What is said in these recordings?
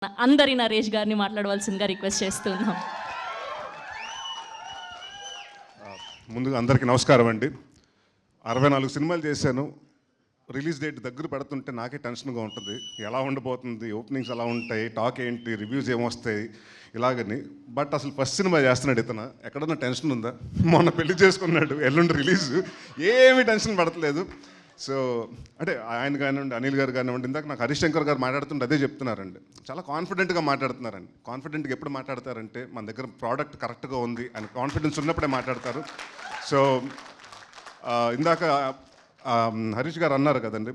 అందరి నరేష్ గారిని మాట్లాడవలసిందిగా రిక్వెస్ట్ చేస్తున్నాం. ముందుగా అందరికీ నమస్కారం అండి. 64 సినిమాలు చేశాను. రిలీజ్ డేట్ దగ్గర పెడుతుంటే నాకే టెన్షన్గా ఉంటుంది. ఎలా ఉండబోతుంది, ఓపెనింగ్స్ ఎలా ఉంటాయి, టాక్ ఏంటి, రివ్యూస్ ఏమొస్తాయి ఇలాగని. బట్ అసలు ఫస్ట్ సినిమా చేస్తున్నాడు ఇతను, ఎక్కడన్నా టెన్షన్ ఉందా? మొన్న పెళ్లి చేసుకున్నాడు, ఎల్లుండి రిలీజ్, ఏమీ టెన్షన్ పడట్లేదు. సో అంటే ఆయన కానివ్వండి, అనిల్ గారు కానివ్వండి, ఇందాక నాకు హరీష్ శంకర్ గారు మాట్లాడుతుంటే అదే చెప్తున్నారండి. చాలా కాన్ఫిడెంట్గా మాట్లాడుతున్నారండి. కాన్ఫిడెంట్గా ఎప్పుడు మాట్లాడతారంటే మన దగ్గర ప్రోడక్ట్ కరెక్ట్గా ఉంది అని కాన్ఫిడెన్స్ ఉన్నప్పుడే మాట్లాడతారు. సో ఇందాక హరీష్ గారు అన్నారు కదండి,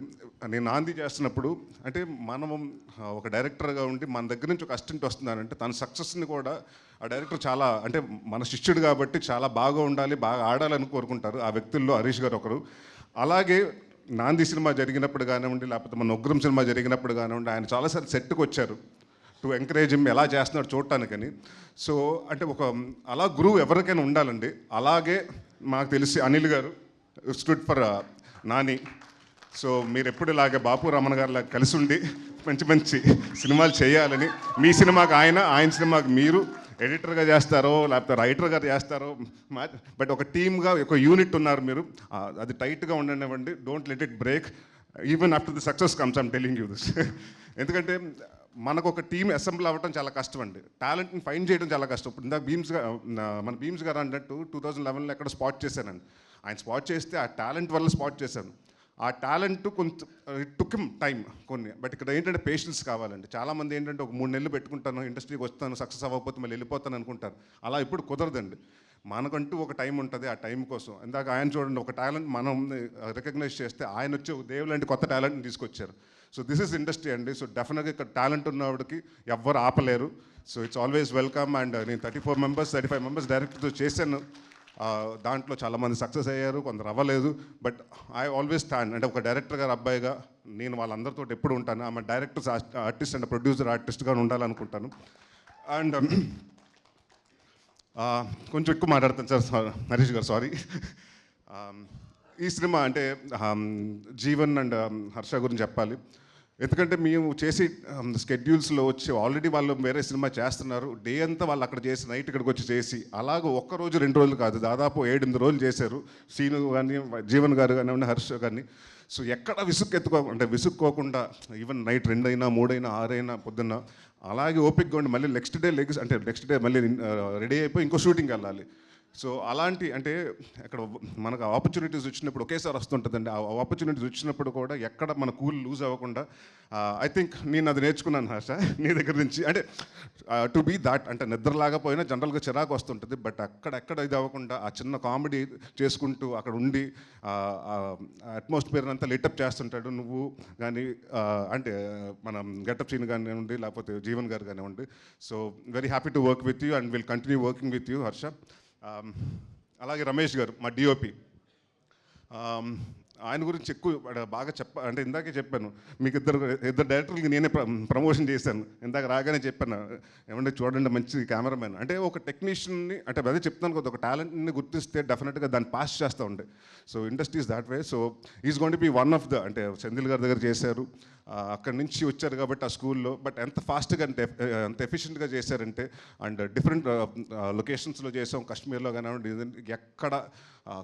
నేను నాంది చేస్తున్నప్పుడు అంటే మనం ఒక డైరెక్టర్గా ఉండి మన దగ్గర నుంచి ఒక అసిస్టెంట్ వస్తున్నారంటే తన సక్సెస్ని కూడా ఆ డైరెక్టర్ చాలా అంటే మన శిష్యుడు కాబట్టి చాలా బాగా ఉండాలి, బాగా ఆడాలని కోరుకుంటారు. ఆ వ్యక్తుల్లో హరీష్ గారు ఒకరు. అలాగే నాంది సినిమా జరిగినప్పుడు కానివ్వండి, లేకపోతే మన ఉగ్రం సినిమా జరిగినప్పుడు కానివ్వండి, ఆయన చాలాసార్లు సెట్కి వచ్చారు టు ఎంకరేజ్ హిమ్, ఎలా చేస్తున్నాడు చూడటానికని. సో అంటే ఒక అలా గురువు ఎవరికైనా ఉండాలండి. అలాగే మాకు తెలిసి అనిల్ గారు స్టూడ్ ఫర్ నాని. సో మీరు ఎప్పుడు ఇలాగే బాపు రమణ గారిలా కలిసి ఉండి మంచి మంచి సినిమాలు చేయాలని, మీ సినిమాకి ఆయన, ఆయన సినిమాకి మీరు ఎడిటర్గా చేస్తారో లేకపోతే రైటర్గా చేస్తారో, బట్ ఒక టీమ్గా ఒక యూనిట్ ఉన్నారు మీరు. అది టైట్గా ఉండనివ్వండి. Don't let it break even after the success comes. I'm telling you this. ఎందుకంటే మనకు ఒక టీం అసెంబ్ల్ అవ్వడం చాలా కష్టం అండి. టాలెంట్ని ఫైండ్ చేయడం చాలా కష్టం. ఇప్పుడు ఇందాక మన భీమ్స్ గారు అన్నట్టు 2011లో ఎక్కడ స్పాట్ చేశానండి. ఆయన స్పాట్ చేస్తే ఆ టాలెంట్ వల్ల స్పాట్ చేశాను. ఆ టాలెంట్ కొంచెం టుక్ టైం కొన్ని, బట్ ఇక్కడ ఏంటంటే పేషెన్స్ కావాలండి. చాలామంది ఏంటంటే ఒక 3 నెలలు పెట్టుకుంటాను, ఇండస్ట్రీకి వస్తాను, సక్సెస్ అవ్వకపోతే మళ్ళీ వెళ్ళిపోతాను అనుకుంటారు. అలా ఇప్పుడు కుదరదండి. మనకంటూ ఒక టైం ఉంటుంది. ఆ టైం కోసం ఇందాక ఆయన చూడండి, ఒక టాలెంట్ మనం రికగ్నైజ్ చేస్తే ఆయన వచ్చి దేవుడు లాంటి కొత్త టాలెంట్ని తీసుకొచ్చారు. సో దిస్ ఇస్ ఇండస్ట్రీ అండి. సో డెఫినెట్గా ఇక్కడ టాలెంట్ ఉన్నవాడికి ఎవ్వరు ఆపలేరు. So it's always welcome. And నేను 34 మెంబర్స్ 35 మెంబర్స్ డైరెక్టర్తో చేశాను. దాంట్లో చాలామంది సక్సెస్ అయ్యారు, కొందరు అవ్వలేదు. బట్ ఐ ఆల్వేస్ స్టాండ్ అంటే ఒక డైరెక్టర్ గారు అబ్బాయిగా నేను వాళ్ళందరితో ఎప్పుడు ఉంటాను. ఆమె డైరెక్టర్స్ ఆర్టిస్ట్ అండ్ ప్రొడ్యూసర్ ఆర్టిస్ట్గా ఉండాలనుకుంటాను. అండ్ కొంచెం ఎక్కువ మాట్లాడతాను సార్ హరీష్ గారు, సారీ. ఈ సినిమా అంటే జీవన్ అండ్ హర్ష గురించి చెప్పాలి. ఎందుకంటే మేము చేసి స్కెడ్యూల్స్లో వచ్చి ఆల్రెడీ వాళ్ళు వేరే సినిమా చేస్తున్నారు. డే అంతా వాళ్ళు అక్కడ చేసి నైట్ ఇక్కడికి వచ్చి చేసి అలాగ ఒక్కరోజు 2 రోజులు కాదు, దాదాపు 7-8 రోజులు చేశారు. సీను కానీ, జీవన్ గారు కానివ్వండి, హర్ష కానీ. సో ఎక్కడ విసుక్కోకుండా ఈవెన్ నైట్ 2 అయినా 3 అయినా 6 అయినా పొద్దున్న అలాగే ఓపిక్గా ఉండి మళ్ళీ నెక్స్ట్ డే మళ్ళీ రెడీ అయిపోయి ఇంకో షూటింగ్కి వెళ్ళాలి. సో అలాంటి అంటే అక్కడ మనకు ఆపర్చునిటీస్ వచ్చినప్పుడు ఒకేసారి వస్తుంటుందండి. ఆ ఆపర్చునిటీస్ వచ్చినప్పుడు కూడా ఎక్కడ మన కూల్ లూజ్ అవ్వకుండా ఐ థింక్ నేను అది నేర్చుకున్నాను హర్ష నీ దగ్గర నుంచి. అంటే టు బీ దాట్ అంటే నిద్రలాగపోయినా జనరల్గా చిరాకు వస్తుంటుంది. బట్ అక్కడెక్కడ ఇది అవ్వకుండా ఆ చిన్న కామెడీ చేసుకుంటూ అక్కడ ఉండి అట్మాస్ఫియర్ అంతా లిటప్ చేస్తుంటాడు. నువ్వు కానీ అంటే మనం గెటప్ సీన్ కానివ్వండి, లేకపోతే జీవన్ గారు కానివ్వండి. So very happy to work with you and will continue working with you Harsha. అలాగే రమేష్ గారు మా డిఓపి, ఆయన గురించి ఎక్కువ బాగా అంటే ఇందాకే చెప్పాను మీకు, ఇద్దరు డైరెక్టర్లకి నేనే ప్రమోషన్ చేశాను. ఇందాక రాగానే చెప్పాను, ఏమంటే చూడండి మంచి కెమెరామెన్ అంటే ఒక టెక్నీషియన్ని అంటే అదే చెప్తాను కదా, ఒక టాలెంట్ని గుర్తిస్తే డెఫినెట్గా దాన్ని పాస్ చేస్తూ ఉండే. So industries that way. So is going to be one of the అంటే సెంధిల్ గారి దగ్గర చేశారు, అక్కడి నుంచి వచ్చారు కాబట్టి ఆ స్కూల్లో. బట్ ఎంత ఫాస్ట్గా అంటే ఎంత ఎఫిషియెంట్గా చేశారంటే, అండ్ డిఫరెంట్ లొకేషన్స్లో చేసాం, కాశ్మీర్లో కానివ్వండి, ఎక్కడ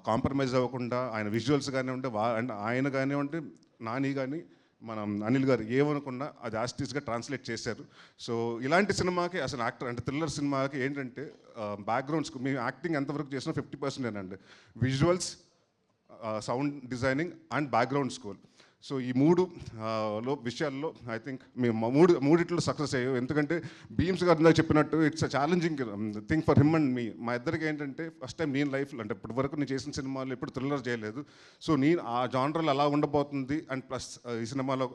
కాంప్రమైజ్ అవ్వకుండా ఆయన విజువల్స్ కానివ్వండి, అండ్ ఆయన కానివ్వండి, నాని కానీ మనం అనిల్ గారు ఏమనుకున్నా అది ఆస్టిస్గా ట్రాన్స్లేట్ చేశారు. సో ఇలాంటి సినిమాకి అసలు యాక్టర్ అంటే థ్రిల్లర్ సినిమాకి ఏంటంటే బ్యాక్గ్రౌండ్స్ మేము యాక్టింగ్ ఎంతవరకు చేసినా 50% visuals, sound designing and background score. So ఈ 3 విషయాల్లో ఐ థింక్ మేము మూడిట్లో సక్సెస్ అయ్యాం. ఎందుకంటే భీమ్స్ గారు ఇందాక చెప్పినట్టు it's a challenging thing for him and me. మా ఇద్దరికి ఏంటంటే ఫస్ట్ టైం నేను లైఫ్లో అంటే ఇప్పటి వరకు నేను చేసిన సినిమాలు ఎప్పుడు థ్రిల్లర్ చేయలేదు. సో నేను ఆ జానర్లో ఎలా ఉండబోతుంది అండ్ ప్లస్ ఈ సినిమాలో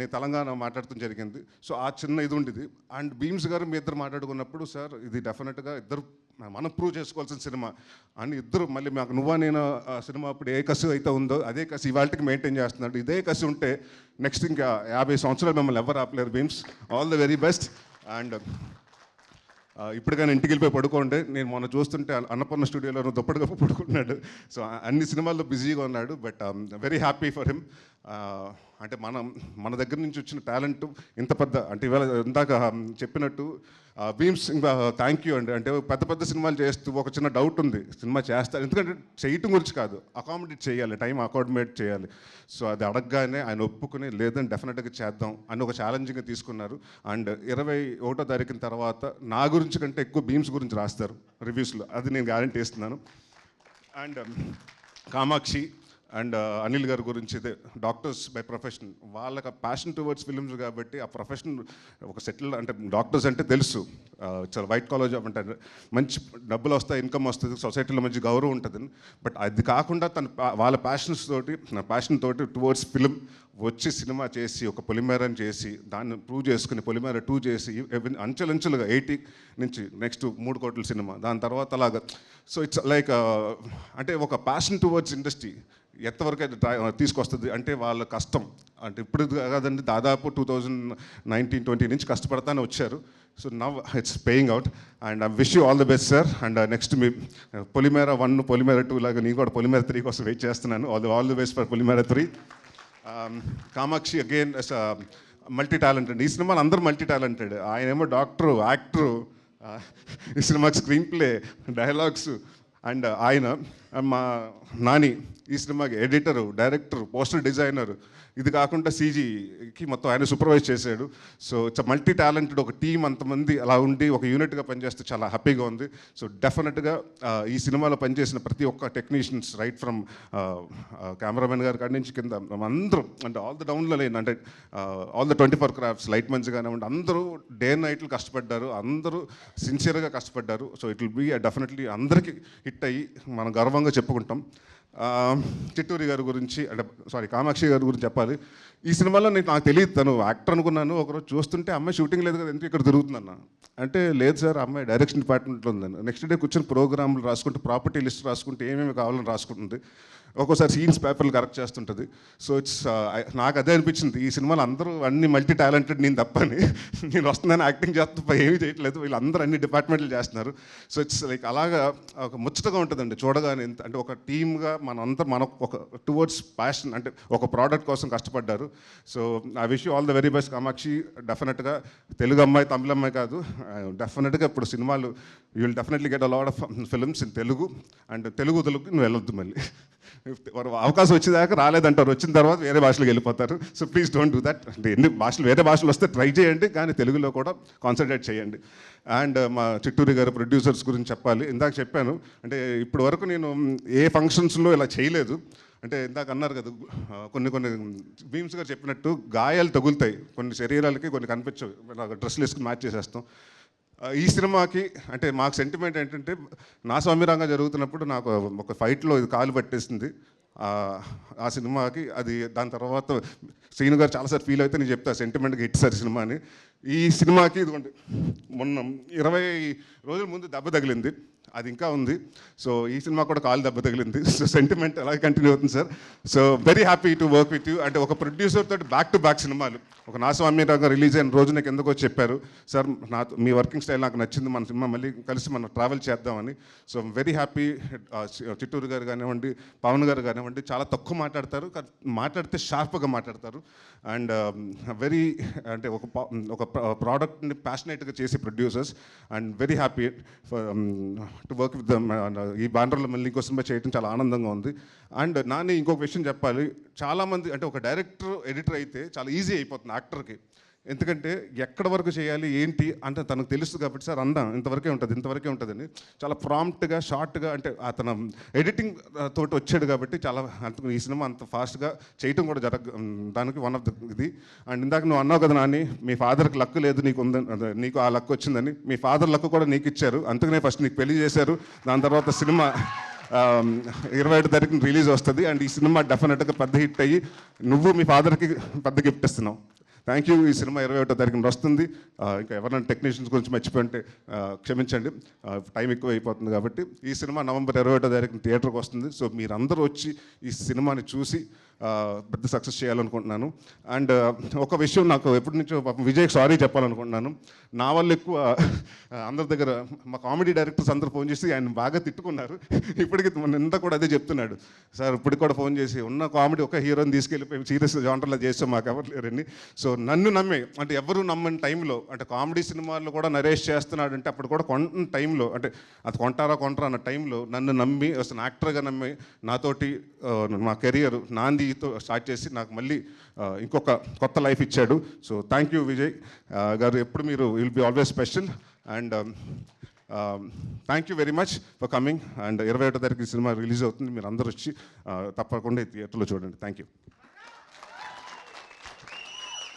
నేను తెలంగాణ మాట్లాడటం జరిగింది. సో ఆ చిన్న ఇది ఉండేది. అండ్ భీమ్స్ గారు మీ ఇద్దరు మాట్లాడుకున్నప్పుడు సార్ ఇది డెఫినెట్గా ఇద్దరు మనం ప్రూవ్ చేసుకోవాల్సిన సినిమా అని ఇద్దరు మళ్ళీ మాకు నువ్వా నేను సినిమా అప్పుడు ఏ కసి అయితే ఉందో అదే కసి ఇవాళకి మెయింటైన్ చేస్తున్నాడు. ఇదే కసి ఉంటే నెక్స్ట్ ఇంకా 50 సంవత్సరాలు మిమ్మల్ని ఎవరు ఆపలేరు. Bheems, all the very best. And ఇప్పుడు కానీ ఇంటికి వెళ్ళిపోయి పడుకోండి. నేను మొన్న చూస్తుంటే అన్నపూర్ణ స్టూడియోలో దుప్పటిగా పడుకుంటున్నాడు. సో అన్ని సినిమాల్లో బిజీగా ఉన్నాడు. But very happy for him. అంటే మన దగ్గర నుంచి వచ్చిన టాలెంట్ ఇంత పెద్ద అంటే ఇవాళ ఇందాక చెప్పినట్టు భీమ్స్ ఇంకా థ్యాంక్ యూ అండి. అంటే పెద్ద పెద్ద సినిమాలు చేస్తూ ఒక చిన్న డౌట్ ఉంది, సినిమా చేస్తారు ఎందుకంటే చేయటం గురించి కాదు, అకామిడేట్ చేయాలి, టైం అకామిడేట్ చేయాలి. సో అది అడగగానే ఆయన ఒప్పుకుని లేదని డెఫినెట్గా చేద్దాం అని ఒక ఛాలెంజింగ్గా తీసుకున్నారు. అండ్ 21వ తారీఖున తర్వాత నా గురించి కంటే ఎక్కువ భీమ్స్ గురించి రాస్తారు రివ్యూస్లో, అది నేను గ్యారంటీ ఇస్తున్నాను. అండ్ కామాక్షి అండ్ అనిల్ గారి గురించి ఇదే డాక్టర్స్ బై ప్రొఫెషన్, వాళ్ళకి ప్యాషన్ టువర్డ్స్ ఫిల్మ్స్ కాబట్టి ఆ ప్రొఫెషన్ ఒక సెటిల్ అంటే డాక్టర్స్ అంటే తెలుసు చాలా వైట్ కాలర్ జాబ్ అంటే మంచి డబ్బులు వస్తాయి, ఇన్కమ్ వస్తుంది, సొసైటీలో మంచి గౌరవం ఉంటుంది. బట్ అది కాకుండా వాళ్ళ ప్యాషన్ తోటి టువర్డ్స్ ఫిల్మ్ వచ్చి సినిమా చేసి ఒక పొలిమేరని చేసి దాన్ని ప్రూవ్ చేసుకుని పొలిమేర 2 చేసి అంచెలంచెలుగా 80 నుంచి నెక్స్ట్ 3 కోట్ల సినిమా, దాని తర్వాత అలాగా. సో ఇట్స్ లైక్ అంటే ఒక ప్యాషన్ టువర్డ్స్ ఇండస్ట్రీ ఎంతవరకు అయితే తీసుకొస్తుంది అంటే వాళ్ళ కష్టం అంటే ఇప్పుడు కాదండి, దాదాపు 2019-20 నుంచి కష్టపడతానే వచ్చారు. So now it's paying out and I wish you all the best sir. And next మీ పొలిమేర 1 పొలిమేర 2 లాగా నేను కూడా పొలిమేర 3 కోసం వెయిట్ చేస్తున్నాను. All the best for Polimera 3. Kamakshi again multi talented, ఈ సినిమాలో అందరూ మల్టీ టాలెంటెడ్. ఆయన ఏమో డాక్టరు, యాక్టరు, ఈ సినిమాకి స్క్రీన్ ప్లే, డైలాగ్స్. అండ్ ఆయన మా నాని ఈ సినిమాకి ఎడిటరు, డైరెక్టర్, పోస్టర్ డిజైనర్, ఇది కాకుండా సీజీకి మొత్తం ఆయన సూపర్వైజ్ చేశాడు. సో ఇట్స్ మల్టీ టాలెంటెడ్ ఒక టీం, అంతమంది అలా ఉండి ఒక యూనిట్గా పనిచేస్తే చాలా హ్యాపీగా ఉంది. సో డెఫినెట్గా ఈ సినిమాలో పనిచేసిన ప్రతి ఒక్క టెక్నీషియన్స్ రైట్ ఫ్రమ్ కెమెరామెన్ గారి కాడి నుంచి కింద అందరూ అంటే ఆల్ ద డౌన్లో లేని అంటే all the 24 crafts light men's కానివ్వండి, అందరూ డే నైట్లు కష్టపడ్డారు, అందరూ సిన్సియర్గా కష్టపడ్డారు. So it will be definitely అందరికీ హిట్ అయ్యి మనం గర్వంగా చెప్పుకుంటాం. చిట్టూరి గారి గురించి అంటే కామాక్షి గారి గురించి చెప్పాలి. ఈ సినిమాలో నాకు తెలియదు, తను యాక్టర్ అనుకున్నాను. ఒకరోజు చూస్తుంటే అమ్మాయి షూటింగ్ లేదు కదా, ఎందుకు ఇక్కడ తిరుగుతుందన్న అంటే లేదు సార్ అమ్మాయి డైరెక్షన్ డిపార్ట్మెంట్లో ఉందని. నెక్స్ట్ డే కూర్చొని ప్రోగ్రాంలు రాసుకుంటూ ప్రాపర్టీ లిస్ట్ రాసుకుంటూ ఏమేమి కావాలని రాసుకుంటుంది, ఒక్కోసారి సీన్స్ పేపర్లు కరెక్ట్ చేస్తుంటుంది. సో ఇట్స్ నాకు అదే అనిపించింది, ఈ సినిమాలో అందరూ అన్ని మల్టీ టాలెంటెడ్, నేను తప్పని నేను వస్తుందని యాక్టింగ్ చేస్తూ ఏమీ చేయట్లేదు, వీళ్ళందరూ అన్ని డిపార్ట్మెంట్లు చేస్తున్నారు. సో ఇట్స్ లైక్ అలాగా ఒక ముచ్చటగా ఉంటుందండి చూడగానే. అంటే ఒక టీమ్గా మన ఒక టువర్డ్స్ ప్యాషన్ అంటే ఒక ప్రోడక్ట్ కోసం కష్టపడ్డారు. So I wish you all the very best Kamakshi. డెఫినెట్గా తెలుగు అమ్మాయి తమిళ అమ్మాయి కాదు, డెఫినెట్గా ఇప్పుడు సినిమాలు you will definitely get a lot of films in Telugu. And Telugu నువ్వు వెళ్ళొద్దు మళ్ళీ, అవకాశం వచ్చేదాకా రాలేదంటారు, వచ్చిన తర్వాత వేరే భాషలోకి వెళ్ళిపోతారు. So please don't do that. అంటే ఎన్ని భాషలు వేరే భాషలు వస్తే ట్రై చేయండి, కానీ తెలుగులో కూడా కాన్సన్ట్రేట్ చేయండి. అండ్ మా చిట్టూరి గారు ప్రొడ్యూసర్స్ గురించి చెప్పాలి. ఇందాక చెప్పాను అంటే ఇప్పటి వరకు నేను ఏ ఫంక్షన్స్లో ఇలా చేయలేదు. అంటే ఇందాక అన్నారు కదా కొన్ని భీమ్స్ గారు చెప్పినట్టు గాయాలు తగులుతాయి, కొన్ని శరీరాలకి కొన్ని కనిపించవు, డ్రెస్సులు వేసుకుని మ్యాచ్ చేసేస్తాం. ఈ సినిమాకి అంటే మాకు సెంటిమెంట్ ఏంటంటే నా స్వామిరంగా జరుగుతున్నప్పుడు నాకు ఒక ఫైట్లో ఇది కాలు పట్టేసింది. ఆ సినిమాకి అది దాని తర్వాత శ్రీను గారు చాలాసార్లు ఫీల్ అయితే నేను చెప్తా సెంటిమెంట్గా హిట్ సార్ సినిమా అని. ఈ సినిమాకి ఇదిగోండి మొన్న 20 రోజుల ముందు దెబ్బ తగిలింది, అది ఇంకా ఉంది. సో ఈ సినిమా కూడా కాలు దెబ్బ తగిలింది. సో సెంటిమెంట్ అలాగే కంటిన్యూ అవుతుంది sir. So very happy to work with you. అంటే ఒక ప్రొడ్యూసర్ తోటి బ్యాక్ టు బ్యాక్ సినిమాలు, ఒక నా స్వామిరంగా రిలీజ్ అయిన రోజు నాకు ఎందుకో చెప్పారు సార్ మీ వర్కింగ్ స్టైల్ నాకు నచ్చింది, మన సినిమా మళ్ళీ కలిసి మనం ట్రావెల్ చేద్దామని. So very happy. చిట్టూరు గారు కానివ్వండి, పవన్ గారు కానివ్వండి, చాలా తక్కువ మాట్లాడతారు, మాట్లాడితే షార్ప్గా మాట్లాడతారు. అండ్ వెరీ అంటే ఒక ప్రోడక్ట్ని ప్యాషనేట్గా చేసే producers. And very happy to work with them. ఈ బ్యానర్లో మళ్ళీ ఇంకో సినిమా చేయడం చాలా ఆనందంగా ఉంది. అండ్ నాని ఇంకొక విషయం చెప్పాలి, చాలామంది అంటే ఒక డైరెక్టర్ ఎడిటర్ అయితే చాలా ఈజీ అయిపోతుంది యాక్టర్కి, ఎందుకంటే ఎక్కడ వరకు చేయాలి ఏంటి అంటే తనకు తెలుసు కాబట్టి సార్ అన్నా ఇంతవరకే ఉంటుందని చాలా ప్రాంప్ట్గా షార్ట్గా అంటే అతను ఎడిటింగ్ తోటి వచ్చాడు కాబట్టి చాలా ఈ సినిమా అంత ఫాస్ట్గా చేయటం కూడా దానికి వన్ ఆఫ్ ద ఇది. అండ్ ఇందాక నువ్వు అన్నావు కదా నాని, మీ ఫాదర్కి లక్ లేదు నీకు ఆ లక్ వచ్చిందని. మీ ఫాదర్ లక్ కూడా నీకు ఇచ్చారు, అందుకనే ఫస్ట్ నీకు పెళ్లి చేశారు, దాని తర్వాత సినిమా 27వ తారీఖున రిలీజ్ వస్తుంది. అండ్ ఈ సినిమా డెఫినెట్గా పెద్ద హిట్ అయ్యి నువ్వు మీ ఫాదర్కి పెద్ద గిఫ్ట్ ఇస్తున్నావు. Thank you. ఈ సినిమా 21వ తారీఖున వస్తుంది. ఇంకా ఎవరైనా టెక్నీషియన్స్ గురించి మర్చిపోయింటే క్షమించండి, టైం ఎక్కువ అయిపోతుంది కాబట్టి. ఈ సినిమా నవంబర్ 21వ తారీఖున థియేటర్కి వస్తుంది. సో మీరందరూ వచ్చి ఈ సినిమాని చూసి పెద్ద సక్సెస్ చేయాలనుకుంటున్నాను. అండ్ ఒక విషయం నాకు ఎప్పటి నుంచో పాపం విజయ్కి సారీ చెప్పాలనుకుంటున్నాను. నా వల్ల ఎక్కువ అందరి దగ్గర మా కామెడీ డైరెక్టర్స్ అందరూ ఫోన్ చేసి ఆయన బాగా తిట్టుకున్నారు. ఇప్పటికి నింద కూడా అదే చెప్తున్నాడు, సార్ ఇప్పటికి కూడా ఫోన్ చేసి ఉన్న కామెడీ ఒక హీరోని తీసుకెళ్ళిపోయి సీరియస్ జాంటర్లో చేస్తాం, మాకు ఎవరు లేరని. సో నన్ను నమ్మే, అంటే ఎవరు నమ్మని టైంలో, అంటే కామెడీ సినిమాల్లో కూడా నరేష్ చేస్తున్నాడు అంటే అప్పుడు కూడా కొన్న టైంలో, అంటే అది కొంటారా అన్న టైంలో నన్ను నమ్మి అసలు యాక్టర్గా నమ్మి నాతోటి మా కెరియర్ నాందితో స్టార్ట్ చేసి నాకు మళ్ళీ ఇంకొక కొత్త లైఫ్ ఇచ్చాడు. సో థ్యాంక్ యూ విజయ్ గారు, ఎప్పుడు మీరు will be always special. And thank you very much for coming. And 21వ తారీఖు సినిమా రిలీజ్ అవుతుంది, మీరు అందరూ వచ్చి తప్పకుండా ఈ థియేటర్లో చూడండి. Thank you.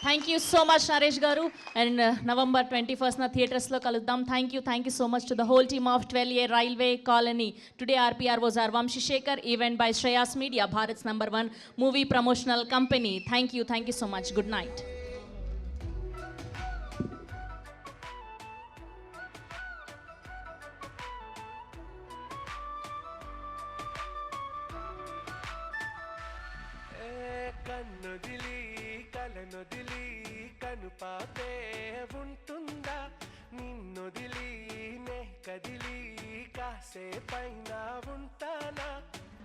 Thank you so much Naresh గారు. అండ్ November 21st థియేటర్స్లో కలుద్దాం. Thank you so much to the whole team of 12A railway colony. Today RPR was our Vamshi Shekhar, event by Shreyas Media, Bharat's #1 movie promotional company. Thank you so much. Good night. కలనొదిలి కనుపాపే ఉంటుందా, నిన్నొదిలి నే కదిలి కాసేపైనా ఉంటానా.